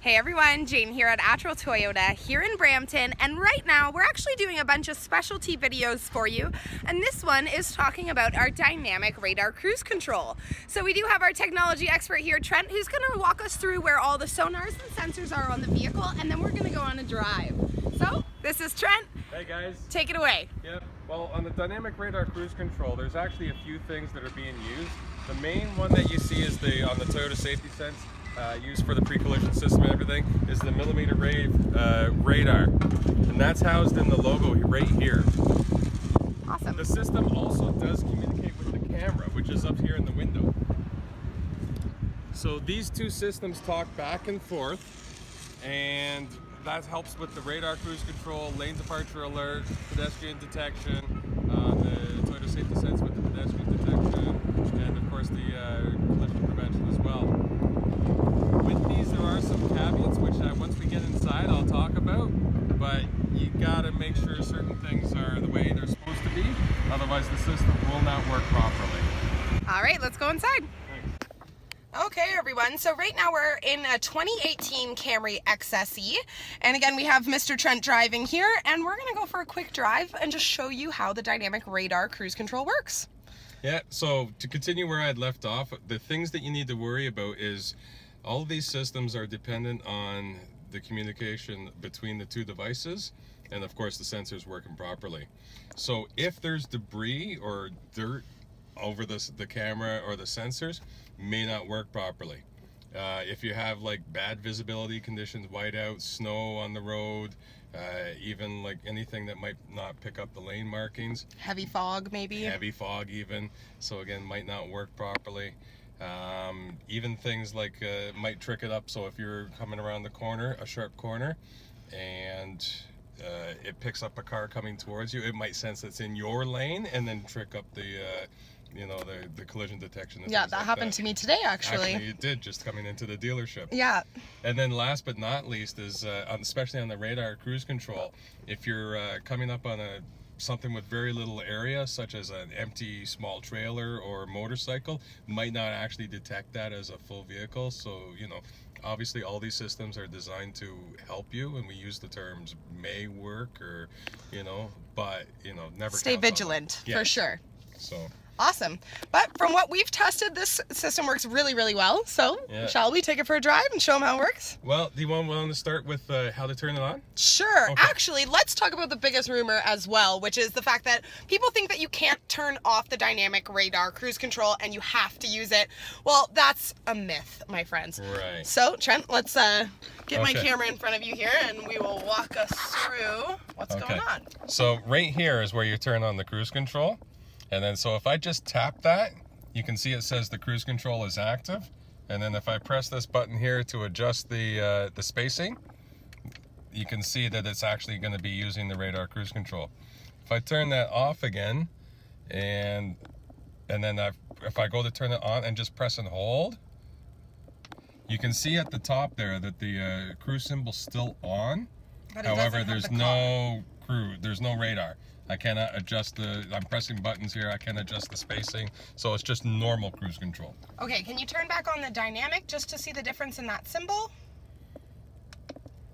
Hey everyone, Jane here at Attrell Toyota here in Brampton, and right now we're actually doing a bunch of specialty videos for you, and this one is talking about our dynamic radar cruise control. So we do have our technology expert here, Trent, who's going to walk us through where all the sonars and sensors are on the vehicle, and then we're going to go on a drive. So this is Trent. Hey guys. Take it away. Yep. Well, on the dynamic radar cruise control, there's actually a few things that are being used. The main one that you see is on the Toyota Safety Sense, used for the pre-collision system and everything, is the millimeter wave radar, and that's housed in the logo right here. Awesome. The system also does communicate with the camera, which is up here in the window. So these two systems talk back and forth, and that helps with the radar cruise control, lane departure alert, pedestrian detection, the Toyota Safety Sense with the pedestrian detection, and of course the collision prevention as well. With these, there are some caveats, which once we get inside I'll talk about, but you gotta make sure certain things are the way they're supposed to be, otherwise the system will not work properly. All right, let's go inside. Okay everyone, so right now we're in a 2018 Camry XSE, and again we have Mr. Trent driving here, and we're going to go for a quick drive and just show you how the dynamic radar cruise control works. Yeah, so to continue where I'd left off, the things that you need to worry about is all of these systems are dependent on the communication between the two devices, and of course the sensors working properly. So if there's debris or dirt over the camera or the sensors, may not work properly. If you have like bad visibility conditions, whiteout, snow on the road, even like anything that might not pick up the lane markings. Heavy fog maybe? Heavy fog even, so again might not work properly. Even things like might trick it up, so if you're coming around the corner, a sharp corner, and it picks up a car coming towards you, it might sense it's in your lane and then trick up the the collision detection. Yeah, that happened to me today actually. Actually, it did, just coming into the dealership. Yeah. And then last but not least is, especially on the radar cruise control, if you're coming up on something with very little area, such as an empty small trailer or motorcycle, might not actually detect that as a full vehicle. So, obviously all these systems are designed to help you, and we use the terms may work or, but, never stay vigilant, for sure. So. Awesome. But from what we've tested, this system works really, really well. So shall we take it for a drive and show them how it works? Well, do you want to start with how to turn it on? Sure. Okay. Actually, let's talk about the biggest rumor as well, which is the fact that people think that you can't turn off the dynamic radar cruise control and you have to use it. Well, that's a myth, my friends. Right. So, Trent, let's get my camera in front of you here, and we will walk us through what's going on. So right here is where you turn on the cruise control. And then, so if I just tap that, you can see it says the cruise control is active. And then if I press this button here to adjust the spacing, you can see that it's actually going to be using the radar cruise control. If I turn that off again, and then if I go to turn it on and just press and hold, you can see at the top there that the cruise symbol's still on. However, there's no radar. I cannot adjust I'm pressing buttons here, I can't adjust the spacing, so it's just normal cruise control. Okay, can you turn back on the dynamic just to see the difference in that symbol?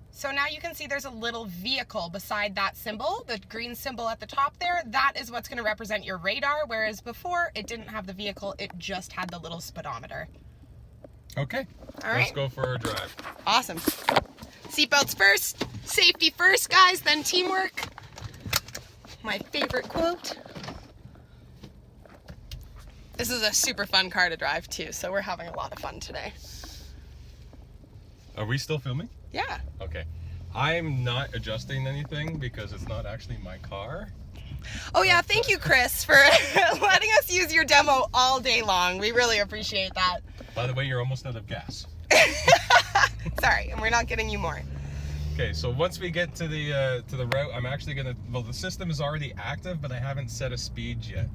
So now you can see there's a little vehicle beside that symbol, the green symbol at the top there. That is what's going to represent your radar, whereas before it didn't have the vehicle, it just had the little speedometer. Okay, all right. Let's go for a drive. Awesome. Seatbelts first, safety first, guys, then teamwork. My favorite quote. This is a super fun car to drive too, so we're having a lot of fun today. Are we still filming? Yeah. Okay. I'm not adjusting anything because it's not actually my car. Oh yeah, thank you, Chris, for letting us use your demo all day long. We really appreciate that. By the way, you're almost out of gas. Sorry, and we're not getting you more. Okay, so once we get to the route, I'm actually gonna, the system is already active, but I haven't set a speed yet.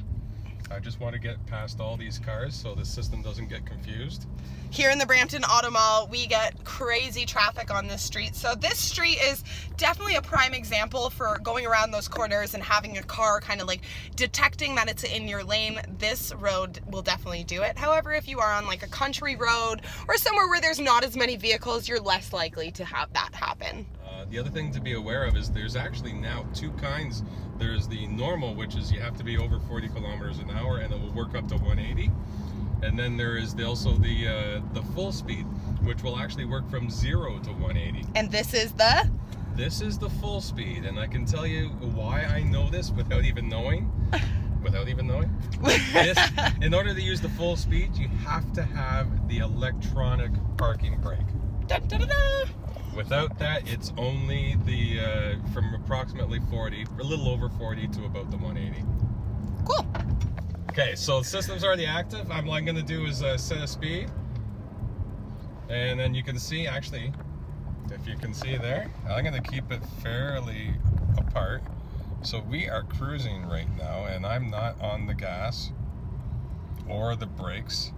I just want to get past all these cars so the system doesn't get confused. Here in the Brampton Auto Mall, we get crazy traffic on this street. So this street is definitely a prime example for going around those corners and having a car kind of like detecting that it's in your lane. This road will definitely do it. However, if you are on like a country road or somewhere where there's not as many vehicles, you're less likely to have that happen. The other thing to be aware of is there's actually now two kinds. There's the normal, which is you have to be over 40 kilometers an hour and it will work up to 180. And then there is also the full speed, which will actually work from 0 to 180. And this is the? This is the full speed, and I can tell you why I know this without even knowing. In order to use the full speed, you have to have the electronic parking brake. Dun, dun, dun, dun. Without that, it's only the from approximately 40, a little over 40 to about the 180. Cool. Okay, so the system's already active. All I'm going to do is set a speed. And then you can see, actually, if you can see there, I'm going to keep it fairly apart. So we are cruising right now, and I'm not on the gas or the brakes.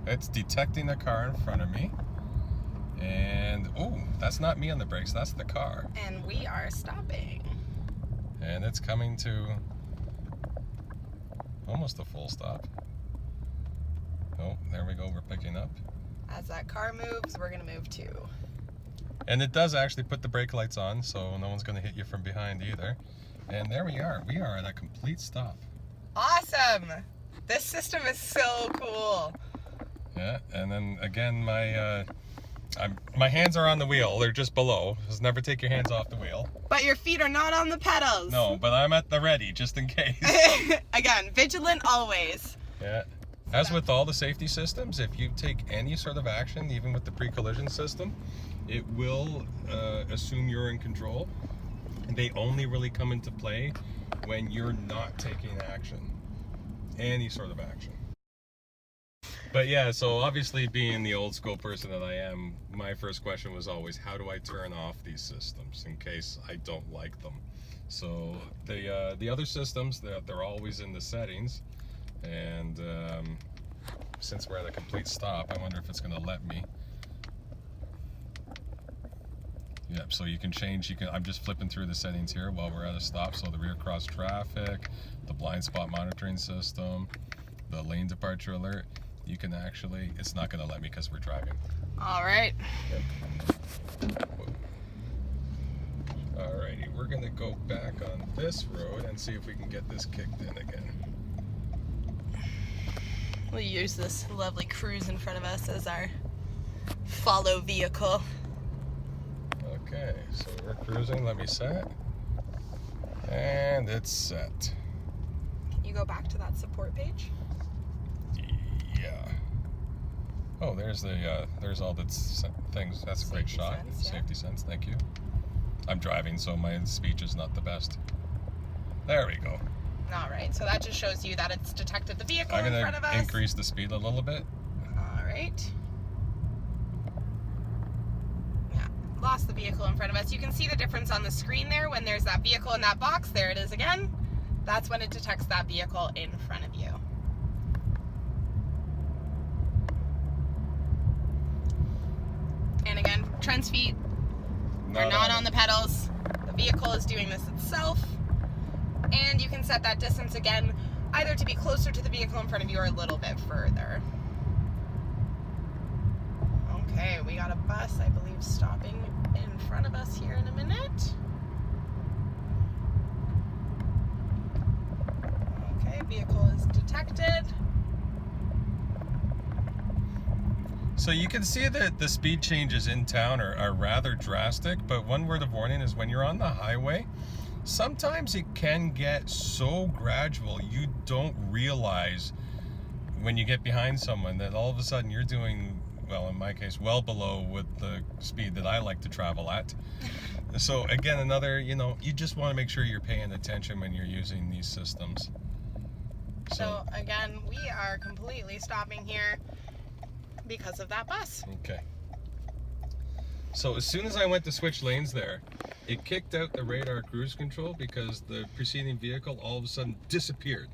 It's detecting a car in front of me. And, oh, that's not me on the brakes, that's the car. And we are stopping. And it's coming to almost a full stop. Oh, there we go, we're picking up. As that car moves, we're gonna move too. And it does actually put the brake lights on, so no one's gonna hit you from behind either. And there we are at a complete stop. Awesome! This system is so cool. Yeah, and then again, my hands are on the wheel. They're just below. Just never take your hands off the wheel. But your feet are not on the pedals. No, but I'm at the ready just in case. Again, vigilant always. Yeah. As with all the safety systems, if you take any sort of action, even with the pre-collision system, it will assume you're in control. They only really come into play when you're not taking action. Any sort of action. But yeah, so obviously being the old school person that I am, my first question was always, how do I turn off these systems in case I don't like them? So the other systems, they're always in the settings. And since we're at a complete stop, I wonder if it's going to let me. Yep, so you can change, I'm just flipping through the settings here while we're at a stop. So the rear cross traffic, the blind spot monitoring system, the lane departure alert. You can actually, it's not going to let me because we're driving. All right. Yep. Alrighty, we're going to go back on this road and see if we can get this kicked in again. We'll use this lovely cruise in front of us as our follow vehicle. Okay, so we're cruising. Let me set. And it's set. Can you go back to that support page? Yeah. Oh, there's all the things. That's a great shot. Sense, yeah. Safety sense, thank you. I'm driving, so my speech is not the best. There we go. All right, so that just shows you that it's detected the vehicle I'm in front of us. going to increase the speed a little bit. All right. Yeah, lost the vehicle in front of us. You can see the difference on the screen there when there's that vehicle in that box. There it is again. That's when it detects that vehicle in front of you. And again, Trent's feet are not on the pedals. The vehicle is doing this itself. And you can set that distance again, either to be closer to the vehicle in front of you or a little bit further. Okay, we got a bus, I believe, stopping in front of us here in a minute. Okay, vehicle is detected. So you can see that the speed changes in town are rather drastic, but one word of warning is when you're on the highway, sometimes it can get so gradual you don't realize when you get behind someone that all of a sudden you're doing, well, in my case, well below with the speed that I like to travel at. So again, another, you just want to make sure you're paying attention when you're using these systems. So again, we are completely stopping here because of that bus. Okay. So as soon as I went to switch lanes there, it kicked out the radar cruise control because the preceding vehicle all of a sudden disappeared.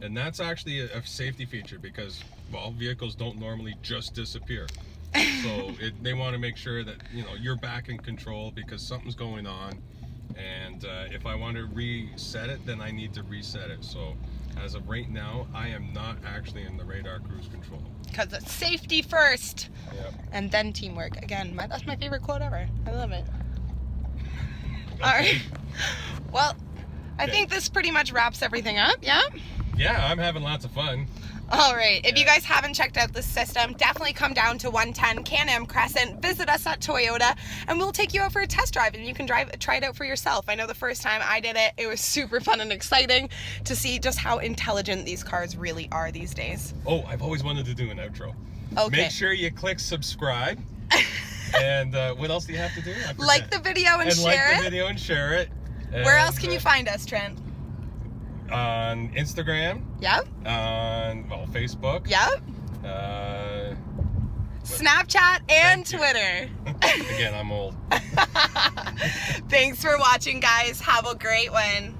And that's actually a safety feature because, well, vehicles don't normally just disappear. So they want to make sure that, you know, you're back in control because something's going on. And if I want to reset it, then I need to reset it. So as of right now, I am not actually in the radar cruise control. Because it's safety first. Yep. And then teamwork. Again, that's my favorite quote ever. I love it. Okay. All right. Well, I Okay. think this pretty much wraps everything up. Yeah? Yeah, I'm having lots of fun. All right. If you Yeah. guys haven't checked out this system, definitely come down to 110 Can-Am Crescent, visit us at Toyota, and we'll take you out for a test drive and you can try it out for yourself. I know the first time I did it, it was super fun and exciting to see just how intelligent these cars really are these days. Oh, I've always wanted to do an outro. Okay. Make sure you click subscribe. And what else do you have to do? I forget. Like the video and share like the it. video and share it. Where else And, can you find us, Trent? on Instagram, Yep. on Facebook, Yep. uh, Snapchat and Thank you. Twitter. again, I'm old. Thanks for watching, guys. Have a great one.